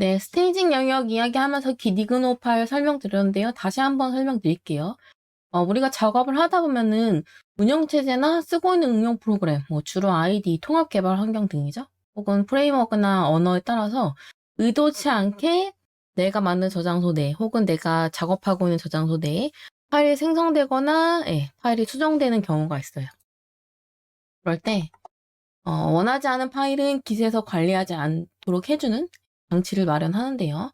네, 스테이징 영역 이야기하면서 기디그노 파일 설명드렸는데요. 다시 한번 설명드릴게요. 우리가 작업을 하다 보면은 운영체제나 쓰고 있는 응용 프로그램, 주로 아이디, 통합 개발 환경 등이죠. 혹은 프레임워크나 언어에 따라서 의도치 않게 내가 만든 저장소 내, 혹은 내가 작업하고 있는 저장소 내에 파일이 생성되거나 파일이 수정되는 경우가 있어요. 그럴 때 원하지 않은 파일은 깃에서 관리하지 않도록 해주는 장치를 마련하는데요.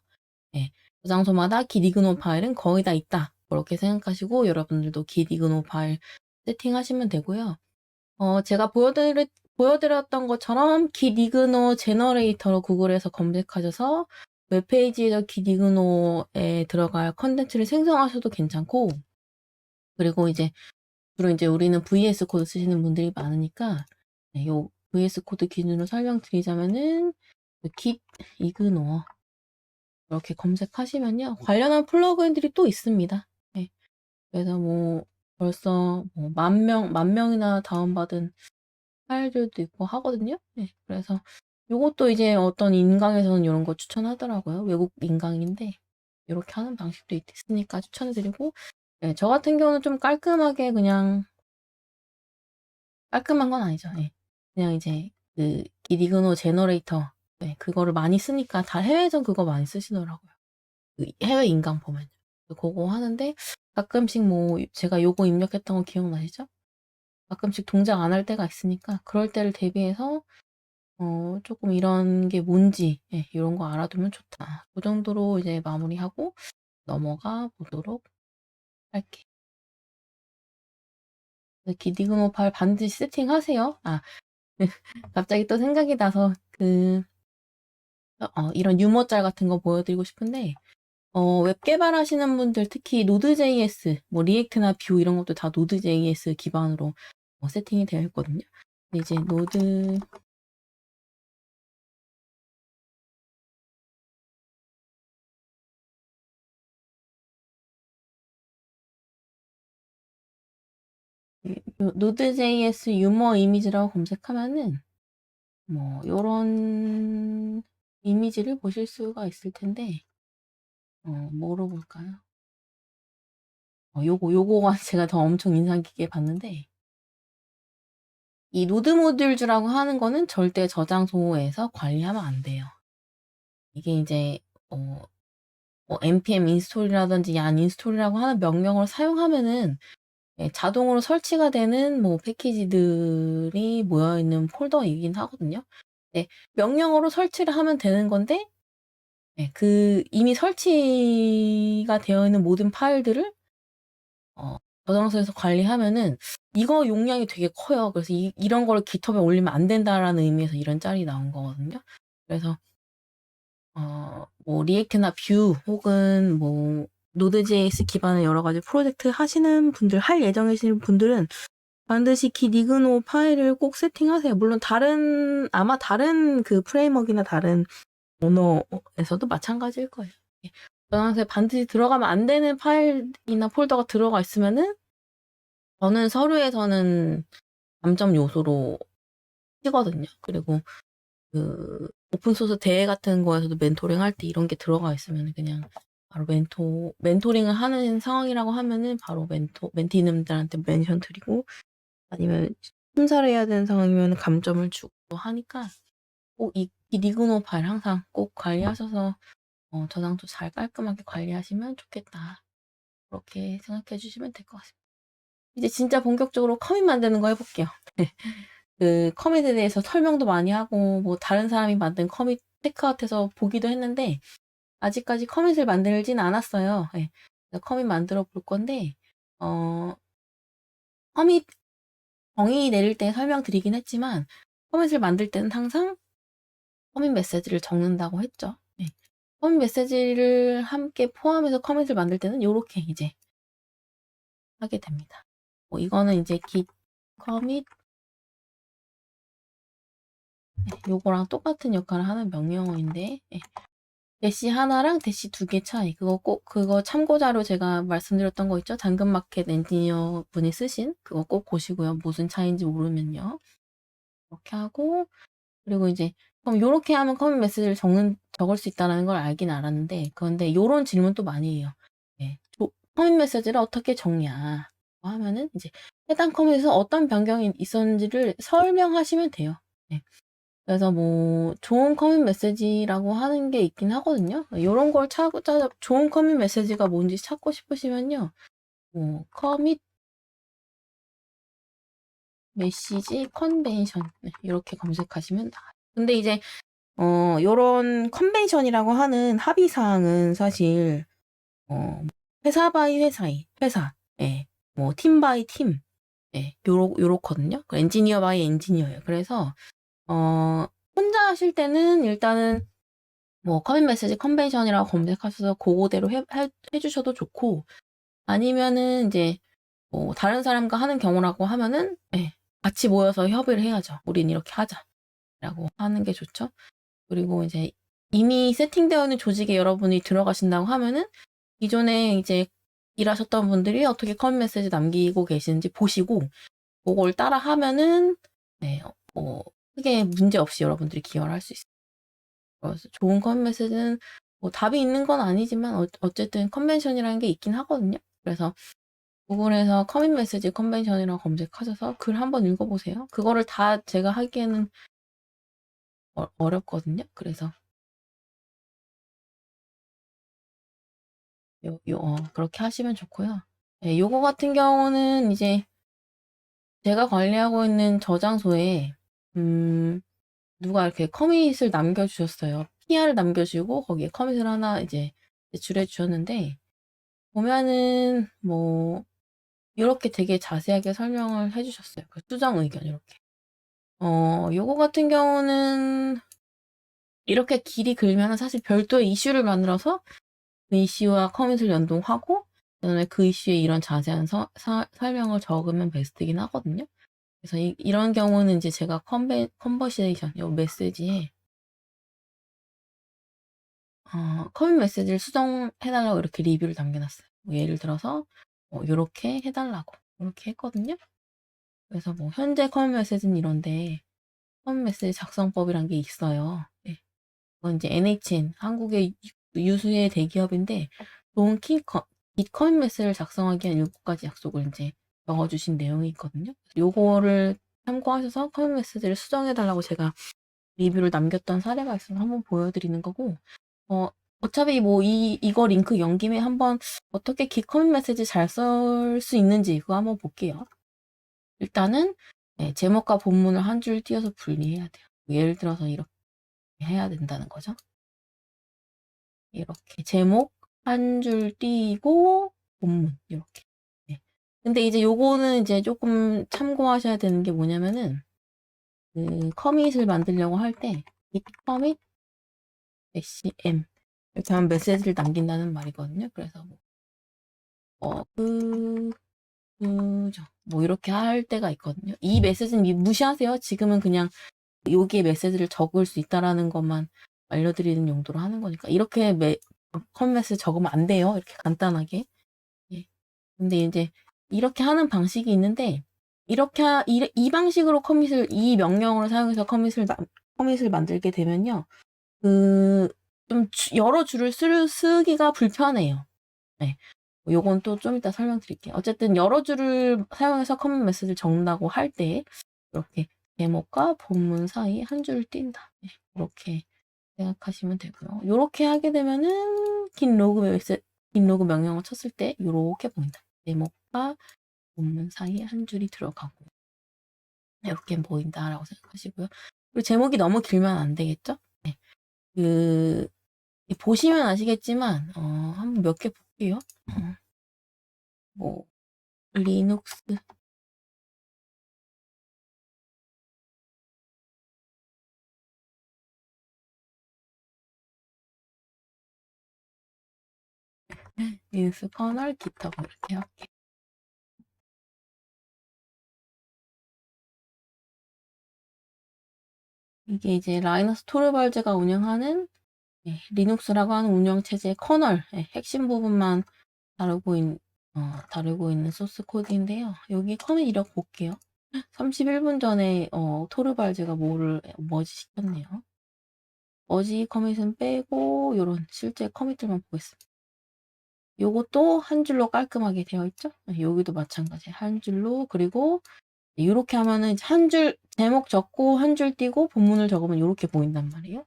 저장소마다 git-ignore 파일은 거의 다 있다. 그렇게 생각하시고 여러분들도 git-ignore 파일 세팅하시면 되고요. 제가 보여드렸던 것처럼 git-ignore 제너레이터로 구글에서 검색하셔서 웹페이지에서 git-ignore에 들어갈 컨텐츠를 생성하셔도 괜찮고, 그리고 주로 우리는 VS 코드 쓰시는 분들이 많으니까 요 VS 코드 기준으로 설명드리자면은 git-ignore 이렇게 검색하시면요, 관련한 플러그인들이 또 있습니다. 그래서 벌써 10,000명이나 다운받은 파일들도 있고 하거든요. 그래서 요것도 어떤 인강에서는 이런 거 추천하더라고요. 외국 인강인데 이렇게 하는 방식도 있으니까 추천드리고, 저 같은 경우는 좀 깔끔하게, 그냥 깔끔한 건 아니죠. 그냥 그 git-ignore 제너레이터, 그거를 많이 쓰니까 다 해외에선 그거 많이 쓰시더라고요. 그 해외 인강 보면 그거 하는데, 가끔씩 제가 요거 입력했던 거 기억나시죠? 가끔씩 동작 안 할 때가 있으니까 그럴 때를 대비해서 조금 이런 게 뭔지 이런 거 알아두면 좋다. 그 정도로 마무리하고 넘어가 보도록 할게. git-ignore 파일 반드시 세팅하세요. 갑자기 또 생각이 나서 이런 유머 짤 같은 거 보여드리고 싶은데, 웹 개발하시는 분들, 특히 노드.js, 리액트나 뷰 이런 것도 다 노드.js 기반으로 세팅이 되어 있거든요. 근데 노드.js 유머 이미지라고 검색하면은 요런 이미지를 보실 수가 있을 텐데, 뭐로 볼까요? 요거가 제가 더 엄청 인상 깊게 봤는데, 이 노드 모듈즈라고 하는 거는 절대 저장소에서 관리하면 안 돼요. 이게 npm 인스톨이라든지 얀 인스톨이라고 하는 명령어를 사용하면은 자동으로 설치가 되는 패키지들이 모여있는 폴더이긴 하거든요. 명령어로 설치를 하면 되는 건데, 이미 설치가 되어 있는 모든 파일들을 저장소에서 관리하면은 이거 용량이 되게 커요. 그래서 이런 거를 깃허브에 올리면 안 된다라는 의미에서 이런 짤이 나온 거거든요. 그래서 리액트나 뷰 혹은 노드.js 기반의 여러 가지 프로젝트 하시는 분들, 할 예정이신 분들은 반드시 git-ignore 파일을 꼭 세팅하세요. 물론 아마 다른 그 프레임워크나 다른 언어에서도 마찬가지일 거예요. 저장소에 반드시 들어가면 안 되는 파일이나 폴더가 들어가 있으면은 저는 서류에서는 감점 요소로 치거든요. 그리고 오픈소스 대회 같은 거에서도 멘토링 할 때 이런 게 들어가 있으면 그냥 바로 멘토링을 하는 상황이라고 하면은 바로 멘티님들한테 멘션 드리고, 아니면 심사를 해야 되는 상황이면 감점을 주고 하니까 꼭 이 git-ignore 파일 항상 꼭 관리하셔서 저장소 잘 깔끔하게 관리하시면 좋겠다. 그렇게 생각해 주시면 될 것 같습니다. 이제 진짜 본격적으로 커밋 만드는 거 해볼게요. 그 커밋에 대해서 설명도 많이 하고 다른 사람이 만든 커밋 체크아웃해서 보기도 했는데 아직까지 커밋을 만들진 않았어요. 커밋 만들어 볼 건데, 커밋 정의 내릴 때 설명드리긴 했지만 커밋을 만들 때는 항상 커밋 메시지를 적는다고 했죠. 커밋 메시지를 함께 포함해서 커밋을 만들 때는 요렇게 하게 됩니다. 이거는 git commit, 요거랑 똑같은 역할을 하는 명령어인데, 대시 하나랑 대시 2개 차이. 그거 참고자료 제가 말씀드렸던 거 있죠? 당근마켓 엔지니어 분이 쓰신 그거 꼭 보시고요. 무슨 차이인지 모르면요. 이렇게 하고, 그리고 그럼 요렇게 하면 커밋 메시지를 적을 수 있다는 걸 알긴 알았는데, 그런데 요런 질문 또 많이 해요. 예. 커밋 메시지를 어떻게 적냐 하면은 이제 해당 커밋에서 어떤 변경이 있었는지를 설명하시면 돼요. 예. 그래서 뭐 좋은 커밋 메시지라고 하는 게 있긴 하거든요. 요런 걸 좋은 커밋 메시지가 뭔지 찾고 싶으시면요. 뭐 커밋 메시지 컨벤션 이렇게 검색하시면 나와요. 근데 이제 요런 컨벤션이라고 하는 합의 사항은 사실 회사 바이 회사, 예, 뭐 팀 바이 팀, 예, 요렇거든요. 엔지니어 바이 엔지니어예요. 그래서 혼자 하실 때는 일단은 뭐 커밋 메시지 컨벤션이라고 검색하셔서 그거대로 해주셔도 좋고, 아니면은 이제 뭐 다른 사람과 하는 경우라고 하면은 예, 같이 모여서 협의를 해야죠. 우린 이렇게 하자라고 하는 게 좋죠. 그리고 이제 이미 세팅되어 있는 조직에 여러분이 들어가신다고 하면은 기존에 이제 일하셨던 분들이 어떻게 커밋 메시지 남기고 계시는지 보시고 그걸 따라 하면은 네, 크게 문제 없이 여러분들이 기여를 할 수 있어요. 그래서 좋은 커밋 메시지는 뭐 답이 있는 건 아니지만 어쨌든 컨벤션이라는 게 있긴 하거든요. 그래서 구글에서 커밋 메시지 컨벤션이라고 검색하셔서 글 한번 읽어보세요. 그거를 다 제가 하기에는 어렵거든요. 그래서 그렇게 하시면 좋고요. 네, 요거 같은 경우는 이제 제가 관리하고 있는 저장소에 누가 이렇게 커밋을 남겨주셨어요. PR을 남겨주고 거기에 커밋을 하나 이제 제출해 주셨는데, 보면은 뭐 이렇게 되게 자세하게 설명을 해주셨어요. 그 수정 의견 이렇게. 요거 같은 경우는 이렇게 길이 길면은 사실 별도의 이슈를 만들어서 그 이슈와 커밋을 연동하고 그다음에 그 이슈에 이런 자세한 설명을 적으면 베스트긴 하거든요. 그래서 이런 경우는 이제 제가 컨버세이션 요 메시지에 커밋 메시지를 수정해달라고 이렇게 리뷰를 남겨놨어요. 뭐 예를 들어서 요렇게 해달라고 이렇게 했거든요. 그래서 뭐 현재 커밋 메시지는 이런데 커밋 메시지 작성법이란 게 있어요. 네. 그건 이제 NHN 한국의 유수의 대기업인데 좋은 깃 커밋 메시지를 작성하기 위한 7가지 약속을 이제 적어주신 내용이 있거든요. 요거를 참고하셔서 커밋 메시지를 수정해달라고 제가 리뷰를 남겼던 사례가 있어서 한번 보여드리는 거고, 어차피 뭐 이거 링크 연 김에 한번 어떻게 깃 커밋 메시지 잘 쓸 수 있는지 그거 한번 볼게요. 일단은 네, 제목과 본문을 한 줄 띄어서 분리해야 돼요. 예를 들어서 이렇게 해야 된다는 거죠. 이렇게 제목 한 줄 띄고 본문 이렇게. 네. 근데 이제 요거는 이제 조금 참고하셔야 되는 게 뭐냐면은 그 커밋을 만들려고 할 때 git commit -m 이렇게 하면 메시지를 남긴다는 말이거든요. 그래서 그죠. 뭐 이렇게 할 때가 있거든요. 이 메시지는 무시하세요. 지금은 그냥 여기에 메시지를 적을 수 있다라는 것만 알려드리는 용도로 하는 거니까 이렇게 커밋 메시지 적으면 안 돼요. 이렇게 간단하게. 예. 근데 이제 이렇게 하는 방식이 있는데 이 방식으로 이 명령어를 사용해서 커밋을 만들게 되면요. 좀 여러 줄을 쓰기가 불편해요. 네. 요건 또 좀 이따 설명드릴게요. 어쨌든 여러 줄을 사용해서 커밋 메시지를 적는다고 할 때 이렇게 제목과 본문 사이에 한 줄을 띈다. 네. 이렇게 생각하시면 되고요. 요렇게 하게 되면은 긴 로그 명령어 쳤을 때 요렇게 보인다. 제목과 본문 사이에 한 줄이 들어가고 이렇게 보인다라고 생각하시고요. 그리고 제목이 너무 길면 안 되겠죠? 네. 보시면 아시겠지만 한번 몇 개 볼게요. 뭐 리눅스 리눅스 커널 GitHub 이렇게 할게요. 이게 이제 라이너스 토르발즈가 운영하는 리눅스라고 하는 운영체제의 커널 핵심 부분만 다루고 있는 소스 코드인데요. 여기 커밋 이력 볼게요. 31분 전에 토르발즈가 머지 시켰네요. 어지 커밋은 빼고 요런 실제 커밋들만 보겠습니다. 요것도 한 줄로 깔끔하게 되어 있죠? 여기도 마찬가지 한 줄로. 그리고 요렇게 하면은 한 줄 제목 적고 한 줄 띄고 본문을 적으면 요렇게 보인단 말이에요.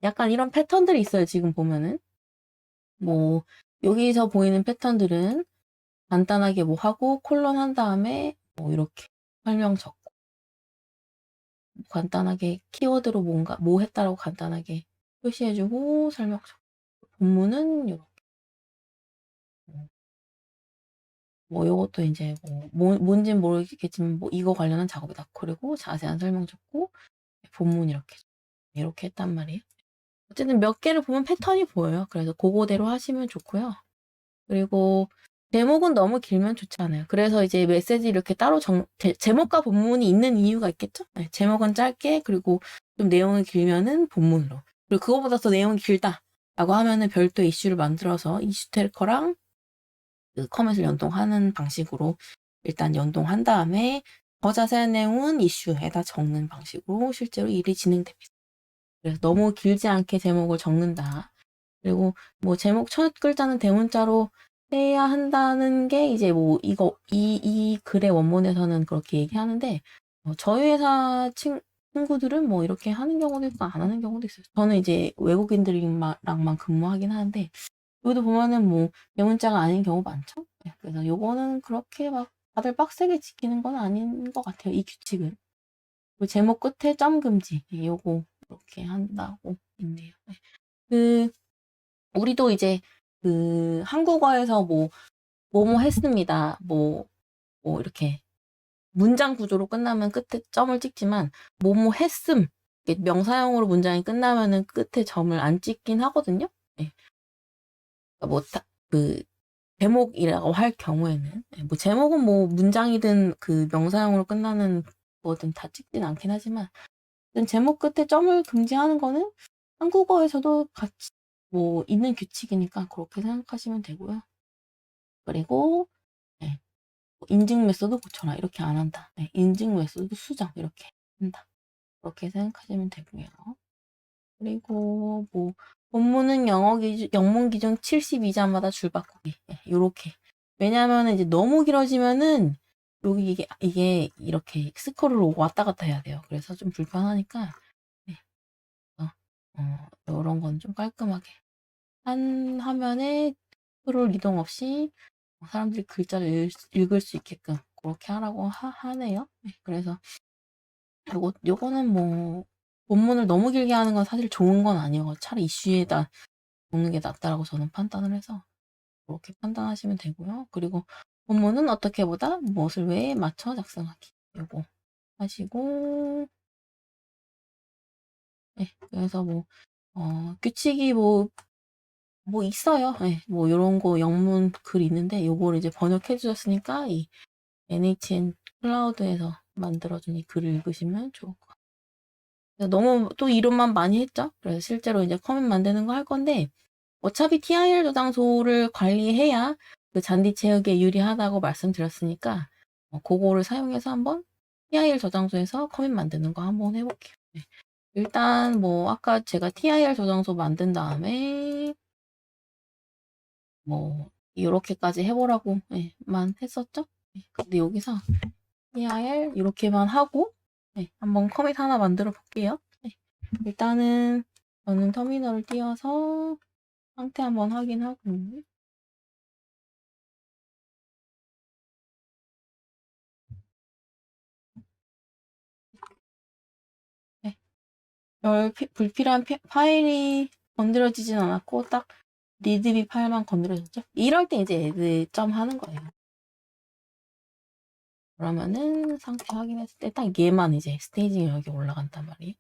약간 이런 패턴들이 있어요. 지금 보면은 뭐 여기서 보이는 패턴들은 간단하게 뭐 하고 콜론 한 다음에 뭐 이렇게 설명 적고 간단하게 키워드로 뭔가 뭐 했다라고 간단하게 표시해주고 설명 적고 본문은 요렇게 뭐 요것도 이제 뭔진 모르겠지만 뭐 이거 관련한 작업이다. 그리고 자세한 설명 적고 본문 이렇게 했단 말이에요. 어쨌든 몇 개를 보면 패턴이 보여요. 그래서 그거대로 하시면 좋고요. 그리고 제목은 너무 길면 좋지 않아요. 그래서 이제 메시지 이렇게 따로 제목과 본문이 있는 이유가 있겠죠? 네, 제목은 짧게, 그리고 좀 내용이 길면은 본문으로. 그리고 그거보다 더 내용이 길다라고 하면은 별도 이슈를 만들어서 이슈 트래커랑 그 커밋을 연동하는 방식으로 일단 연동한 다음에 더 자세한 내용은 이슈에다 적는 방식으로 실제로 일이 진행됩니다. 그래서 너무 길지 않게 제목을 적는다. 그리고 뭐 제목 첫 글자는 대문자로 해야 한다는 게 이제 뭐 이 글의 원문에서는 그렇게 얘기하는데 저희 회사 친구들은 뭐 이렇게 하는 경우도 있고 안 하는 경우도 있어요. 저는 이제 외국인들이랑만 근무하긴 하는데 여기도 보면은 뭐 대문자가 아닌 경우 많죠. 네, 그래서 요거는 그렇게 막 다들 빡세게 지키는 건 아닌 것 같아요. 이 규칙은. 그리고 제목 끝에 점 금지. 요거 이렇게 한다고 있네요. 네. 우리도 이제 한국어에서 뭐뭐 했습니다. 뭐 이렇게 문장 구조로 끝나면 끝에 점을 찍지만 뭐뭐 했음 명사형으로 문장이 끝나면은 끝에 점을 안 찍긴 하거든요. 네. 그 제목이라고 할 경우에는 뭐 제목은 뭐 문장이든 그 명사형으로 끝나는 뭐든 다 찍진 않긴 하지만 제목 끝에 점을 금지하는 거는 한국어에서도 같이 뭐 있는 규칙이니까 그렇게 생각하시면 되고요. 그리고 네, 인증 메소드 고쳐라 이렇게 안 한다. 네, 인증 메소드 수정 이렇게 한다. 그렇게 생각하시면 되고요. 그리고 뭐 본문은 영문 기준 72자마다 줄 바꾸기 이렇게. 왜냐하면 이제 너무 길어지면은 여기 이게 이렇게 스크롤로 왔다 갔다 해야 돼요. 그래서 좀 불편하니까 네. 이런 건 좀 깔끔하게 한 화면에 스크롤 이동 없이 사람들이 글자를 읽을 수 있게끔 그렇게 하라고 하네요. 네, 그래서 요거는 뭐 본문을 너무 길게 하는 건 사실 좋은 건 아니에요. 차라리 이슈에다 적는 게 낫다라고 저는 판단을 해서 그렇게 판단하시면 되고요. 그리고 본문은 어떻게 보다 무엇을 왜 맞춰 작성하기 요거 하시고 네, 그래서 규칙이 뭐 있어요. 네, 뭐 요런 거 영문 글 있는데 요거를 이제 번역해 주셨으니까 이 NHN 클라우드에서 만들어준 이 글을 읽으시면 좋을 것 같아요. 너무 또 이론만 많이 했죠. 그래서 실제로 이제 커밋 만드는 거 할 건데 어차피 TIR 저장소를 관리해야 그 잔디 채우기에 유리하다고 말씀드렸으니까 그거를 사용해서 한번 TIR 저장소에서 커밋 만드는 거 한번 해볼게요. 네. 일단 뭐 아까 제가 TIR 저장소 만든 다음에 뭐 이렇게까지 해보라고만 했었죠. 네. 근데 여기서 TIR 이렇게만 하고 네. 한번 커밋 하나 만들어 볼게요. 네. 일단은 저는 터미널을 띄워서 상태 한번 확인하고 네. 불필요한 파일이 건드려지진 않았고 딱 리드비 파일만 건드려졌죠. 이럴 때 이제 애드 점 하는 거예요. 그러면은 상태 확인했을 때 딱 얘만 이제 스테이징 영역에 올라간단 말이에요.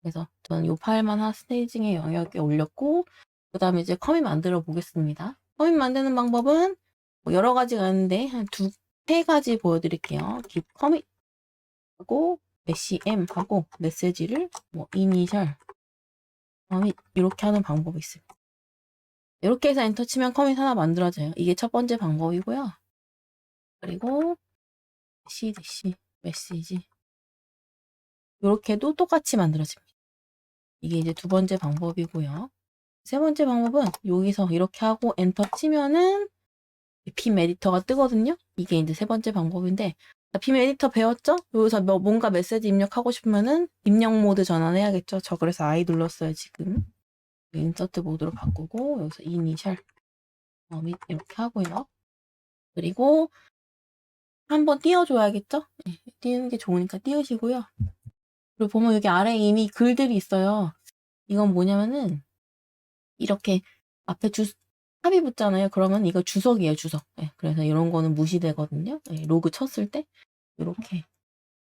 그래서 저는 이 파일만 스테이징의 영역에 올렸고 그 다음에 이제 커밋 만들어 보겠습니다. 커밋 만드는 방법은 뭐 여러 가지가 있는데 한 세 가지 보여드릴게요. git 커밋 하고 -m 하고 메시지를 뭐 이니셜 커밋 이렇게 하는 방법이 있습니다. 이렇게 해서 엔터 치면 커밋 하나 만들어져요. 이게 첫 번째 방법이고요. 그리고 CDC 메시지 이렇게도 똑같이 만들어집니다. 이게 이제 두 번째 방법이고요. 세 번째 방법은 여기서 이렇게 하고 엔터 치면은 빔 에디터가 뜨거든요. 이게 이제 세 번째 방법인데 빔 에디터 배웠죠? 여기서 뭔가 메시지 입력하고 싶으면은 입력 모드 전환해야겠죠. 저 그래서 I 눌렀어요 지금. 인서트 모드로 바꾸고 여기서 이니셜 이렇게 하고요. 그리고 한번 띄워줘야겠죠? 네, 띄우는 게 좋으니까 띄우시고요. 그리고 보면 여기 아래에 이미 글들이 있어요. 이건 뭐냐면은 이렇게 앞에 탑이 붙잖아요. 그러면 이거 주석이에요, 주석. 네, 그래서 이런 거는 무시되거든요. 네, 로그 쳤을 때 이렇게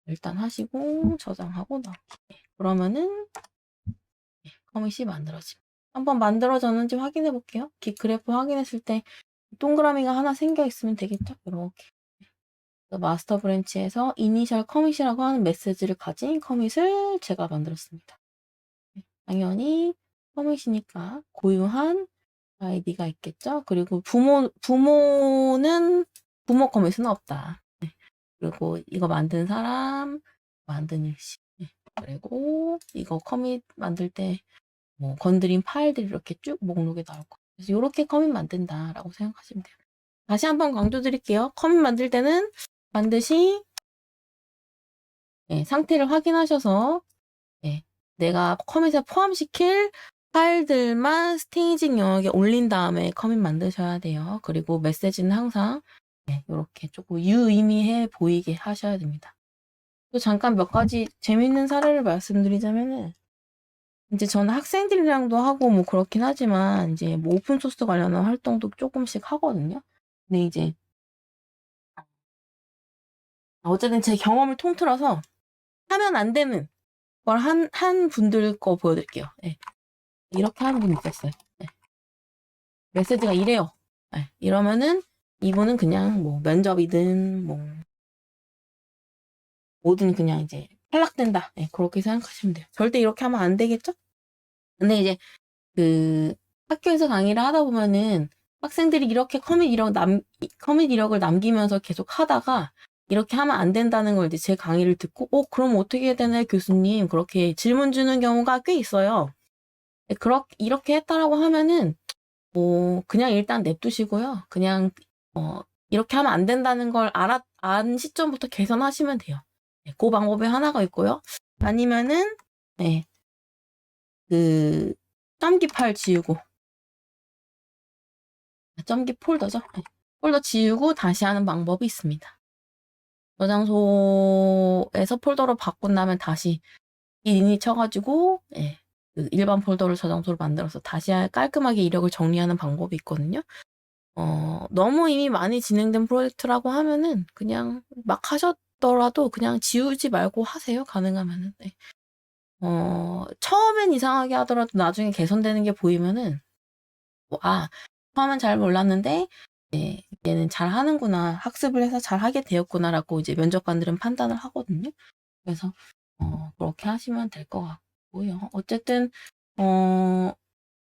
일단 하시고 저장하고 넣기. 네, 그러면은 커밋이 만들어집니다. 한번 만들어졌는지 확인해 볼게요. 그래프 확인했을 때 동그라미가 하나 생겨 있으면 되겠죠? 이렇게. 마스터 브랜치에서 이니셜 커밋이라고 하는 메시지를 가진 커밋을 제가 만들었습니다. 당연히 커밋이니까 고유한 아이디가 있겠죠? 그리고 부모는 부모 커밋은 없다. 그리고 이거 만든 사람, 만든 일시. 그리고 이거 커밋 만들 때 뭐 건드린 파일들이 이렇게 쭉 목록에 나올 거예요. 그래서 이렇게 커밋 만든다라고 생각하시면 돼요. 다시 한번 강조드릴게요. 커밋 만들 때는 반드시 상태를 확인하셔서 내가 커밋에 포함시킬 파일들만 스테이징 영역에 올린 다음에 커밋 만드셔야 돼요. 그리고 메시지는 항상 이렇게 조금 유의미해 보이게 하셔야 됩니다. 또 잠깐 몇 가지 재밌는 사례를 말씀드리자면은 이제 저는 학생들이랑도 하고 뭐 그렇긴 하지만 이제 뭐 오픈소스 관련한 활동도 조금씩 하거든요. 근데 이제 어쨌든 제 경험을 통틀어서 하면 안 되는 걸 한 분들 거 보여드릴게요. 이렇게 하는 분이 있었어요. 메시지가 이래요. 이러면은 이분은 그냥 뭐 면접이든 뭐 뭐든 그냥 이제 탈락된다. 그렇게 생각하시면 돼요. 절대 이렇게 하면 안 되겠죠? 근데 이제 그 학교에서 강의를 하다 보면은 학생들이 이렇게 커밋 이력을 남기면서 계속 하다가 이렇게 하면 안 된다는 걸 이제 제 강의를 듣고 그럼 어떻게 해야 되나요, 교수님? 그렇게 질문 주는 경우가 꽤 있어요. 이렇게 했다라고 하면은 뭐 그냥 일단 냅두시고요. 그냥 이렇게 하면 안 된다는 걸 안 시점부터 개선하시면 돼요. 그 방법이 하나가 있고요. 아니면은 그 점기 파일 지우고 점기 폴더죠. 폴더 지우고 다시 하는 방법이 있습니다. 저장소에서 폴더로 바꾼 다음에 다시 인이 쳐가지고 그 일반 폴더를 저장소로 만들어서 다시 깔끔하게 이력을 정리하는 방법이 있거든요. 너무 이미 많이 진행된 프로젝트라고 하면은 그냥 막 하셨더라도 그냥 지우지 말고 하세요. 가능하면은. 처음엔 이상하게 하더라도 나중에 개선되는 게 보이면은 처음엔 잘 몰랐는데 얘는 잘 하는구나. 학습을 해서 잘 하게 되었구나라고 이제 면접관들은 판단을 하거든요. 그래서 그렇게 하시면 될 것 같고요. 어쨌든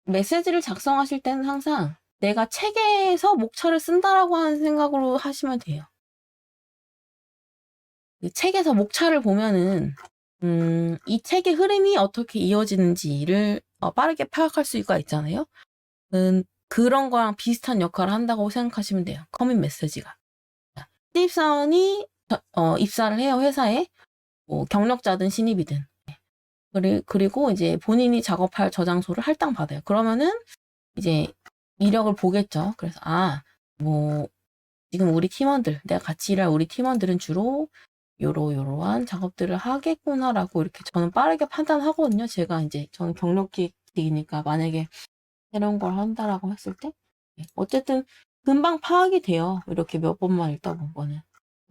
메시지를 작성하실 때는 항상 내가 책에서 목차를 쓴다라고 하는 생각으로 하시면 돼요. 그 책에서 목차를 보면은 이 책의 흐름이 어떻게 이어지는지를 빠르게 파악할 수가 있잖아요. 그런 거랑 비슷한 역할을 한다고 생각하시면 돼요. 커밋 메시지가. 신입사원이 입사를 해요, 회사에. 뭐 경력자든 신입이든. 그리고 이제 본인이 작업할 저장소를 할당받아요. 그러면은 이제 이력을 보겠죠. 그래서 뭐 지금 우리 팀원들, 내가 같이 일할 우리 팀원들은 주로 요러한 작업들을 하겠구나라고 이렇게 저는 빠르게 판단하거든요. 저는 경력직이니까 만약에 새로운 걸 한다라고 했을 때 어쨌든 금방 파악이 돼요. 이렇게 몇 번만 읽다 보면은.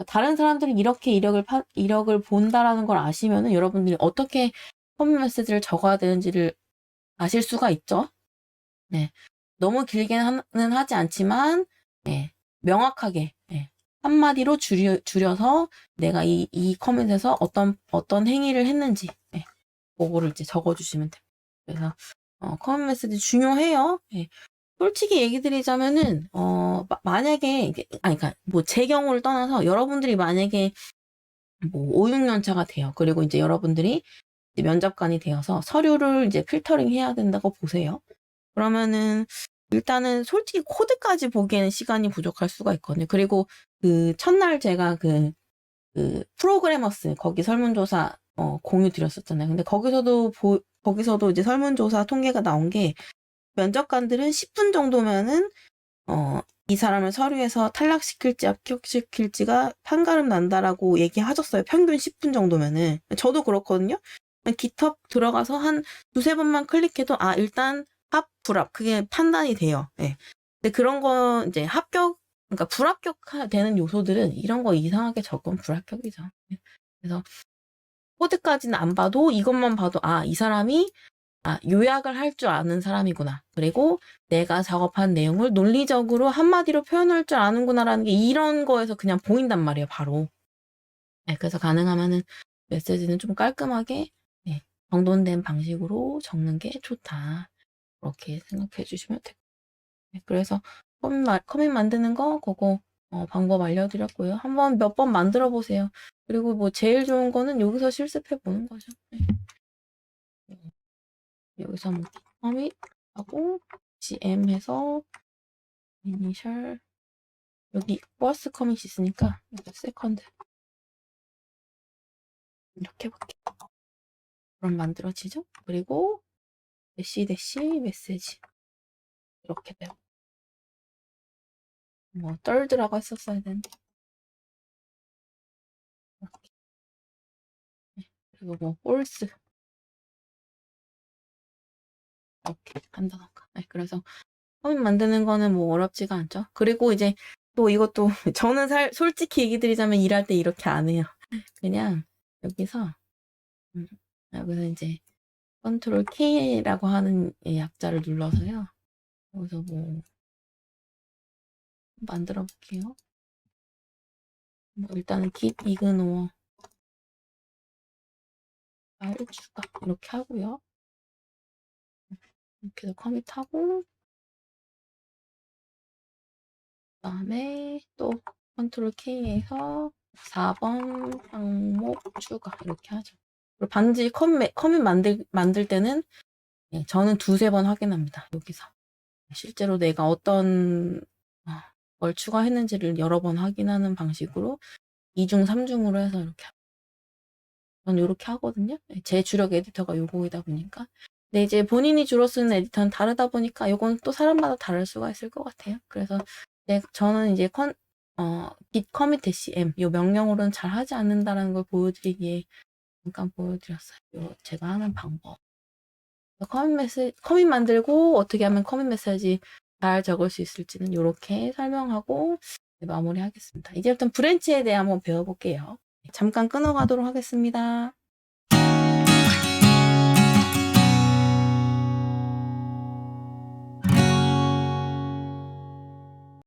다른 사람들이 이렇게 이력을 본다라는 걸 아시면은 여러분들이 어떻게 커밋 메시지를 적어야 되는지를 아실 수가 있죠. 너무 길게는 하지 않지만 명확하게 한마디로 줄여서 내가 이 커밋에서 어떤 행위를 했는지 그거를 이제 적어주시면 돼요. 그래서 커밋 메시지 중요해요. 솔직히 얘기 드리자면은 만약에 그러니까 뭐 제 경우를 떠나서 여러분들이 만약에 뭐 5, 6년 차가 돼요. 그리고 이제 여러분들이 이제 면접관이 되어서 서류를 이제 필터링 해야 된다고 보세요. 그러면은 일단은 솔직히 코드까지 보기에는 시간이 부족할 수가 있거든요. 그리고 그 첫날 제가 그 프로그래머스 거기 설문조사 공유 드렸었잖아요. 근데 거기서도 이제 설문조사 통계가 나온 게 면접관들은 10분 정도면은 이 사람을 서류에서 탈락시킬지 합격시킬지가 판가름 난다라고 얘기하셨어요. 평균 10분 정도면은. 저도 그렇거든요. GitHub 들어가서 한 두세 번만 클릭해도 일단 합, 불합 그게 판단이 돼요. 예. 근데 그런 거 이제 그러니까 불합격되는 요소들은 이런 거 이상하게 적으면 불합격이죠. 예. 그래서 코드까지는 안 봐도 이것만 봐도 이 사람이 요약을 할 줄 아는 사람이구나. 그리고 내가 작업한 내용을 논리적으로 한마디로 표현할 줄 아는구나라는 게 이런 거에서 그냥 보인단 말이에요, 바로. 네, 그래서 가능하면은 메시지는 좀 깔끔하게 정돈된 방식으로 적는 게 좋다. 그렇게 생각해 주시면 돼요. 네, 그래서 커밋 만드는 거 그거 방법 알려드렸고요. 한번 몇 번 만들어 보세요. 그리고 뭐 제일 좋은 거는 여기서 실습해 보는 거죠. 네. 여기서 뭐 커밋 하고 gm 해서 이니셜 여기 버스 커밋이 있으니까 이거 세컨드 이렇게 해볼게요. 그럼 만들어지죠? 그리고 대시 메시지 이렇게 돼요. 뭐 떨드라고 했었어야 되는데 이렇게. 그리고 뭐 false 이렇게 한다던가. 그래서 커밋 만드는 거는 뭐 어렵지가 않죠. 그리고 이제 또 이것도 저는 솔직히 얘기 드리자면 일할 때 이렇게 안 해요. 그냥 여기서 여기서 이제 컨트롤 K라고 하는 약자를 눌러서요. 여기서 뭐 만들어 볼게요. 뭐 일단은 git ignore 파일 추가 이렇게 하고요. 이렇게 해서 커밋하고 그다음에 또 컨트롤 K에서 4번 항목 추가 이렇게 하죠. 그리고 반드시 커밋 만들 때는 저는 두세 번 확인합니다. 여기서 실제로 내가 어떤 걸 추가했는지를 여러 번 확인하는 방식으로 2중, 3중으로 해서 이렇게 저는 이렇게 하거든요. 제 주력 에디터가 요거이다 보니까. 근데 이제 본인이 주로 쓰는 에디터는 다르다 보니까 요건 또 사람마다 다를 수가 있을 것 같아요. 그래서 저는 이제 git commit cm 요 명령으로는 잘 하지 않는다라는 걸 보여드리기에 잠깐 보여드렸어요. 제가 하는 방법. 커밋 만들고 어떻게 하면 커밋 메시지 잘 적을 수 있을지는 이렇게 설명하고 마무리하겠습니다. 이제부터 브랜치에 대해 한번 배워볼게요. 잠깐 끊어가도록 하겠습니다.